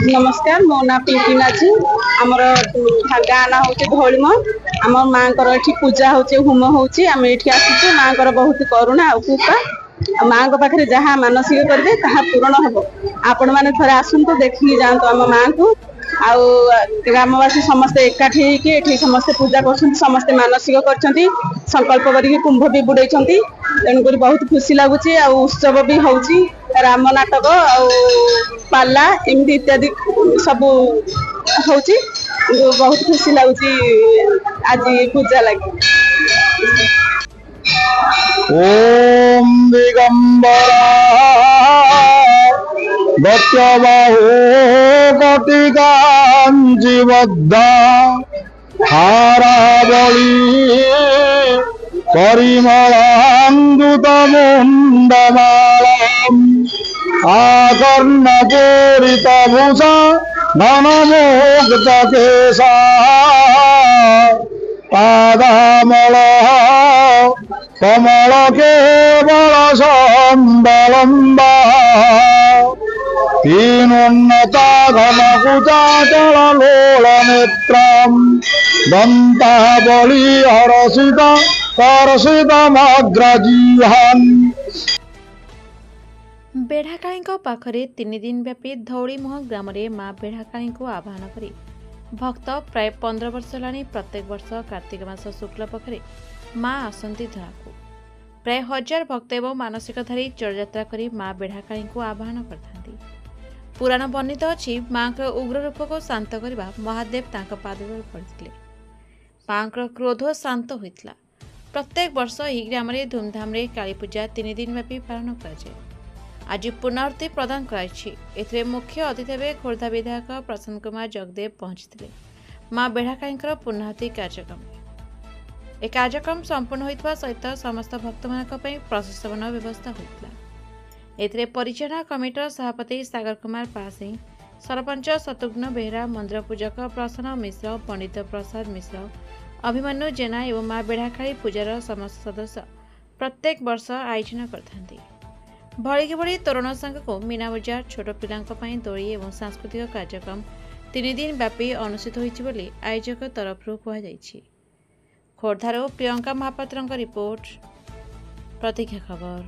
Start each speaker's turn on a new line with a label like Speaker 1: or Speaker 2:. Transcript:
Speaker 1: नमस्कार मो ना पिंकी माझी आमर गाँ ना हूँ धौलिम आम माँ ये पूजा होम होम आसी माँ बहुत करुणा कृपा माँ पाखे जहाँ मानसिक करेंगे पूरण हम आपण मैंने थे आसतु देखिए जातु आम माँ को आउ ग्रामवासी समस्ते एकाठी होती समस्ते पूजा कर समस्ते मानसिक कर संकल्प करके कुंभ भी बुड़े तेणुक बहुत खुशी लगुच उत्सव भी हो राम नाटक पाला एमती इत्यादि सब हो बहुत खुशी लगुच आज पूजा लगे।
Speaker 2: ओम दिगंबरा दत्तबाहु कटिकांजीबद्धा हारावली परिमलान्दुतमुण्डमालम् आकर्णपूरितभूषा धनमुक्तकेशा पादामल कमल केवल सम्बलम्बा तीनोन्नता घनकुचाचल लोलनेत्रम् दन्तावली हरसिता परसितमग्रजीहान्।
Speaker 3: बेढ़ाकाली पाखरे 3 दिन व्यापी धौलीमुह ग्राम माँ बेढ़ाकाली को आह्वान करी भक्त प्राय 15 वर्ष होलानी प्रत्येक वर्ष कार्तिक मास शुक्ल पक्षरे माँ आसती धराकू प्राय 1000 भक्त एवं मानसिकधारी चरयात्रा करी माँ बेढ़ाकाली को आह्वान करथांती। पुराण वर्णित अछि माँ उग्र रूप को शांत करने महादेव तांका पाद तले पड़ते माँ क्रोध शांत होता। प्रत्येक वर्ष यह ग्राम धूमधाम काली पूजा 3 दिन व्यापी पालन कराए। आज पुनरावृत्ति प्रदान कराई मुख्य अतिथि भाव खोर्धा विधायक प्रशांत कुमार जगदेव पहुंची माँ बेढ़ाकाली पुनरावृत्ति कार्यक्रम ए कार्यक्रम संपूर्ण होता सहित समस्त भक्त मान प्रशासन व्यवस्था होता। एथिरे परिचालना कमिटर सभापति सागर कुमार पासिंह सरपंच शत्रुघ्न बेहरा मंदिर पूजक प्रसन्न मिश्र पंडित प्रसाद मिश्र अभिमन्यु जेना एवं माँ बेढ़ाकाली पूजार समस्त सदस्य प्रत्येक वर्ष आयोजन करथांती। भड़ी भड़ी तोरण संघ को मीना बजार छोट पिलांई दोली और सांस्कृतिक कार्यक्रम 3 दिन व्यापी अनुष्ठित होइछि बोली आयोजक तरफ कहुଯାଇଛି। खोर्धार प्रियंका महापात्र रिपोर्ट प्रतीक्षा खबर।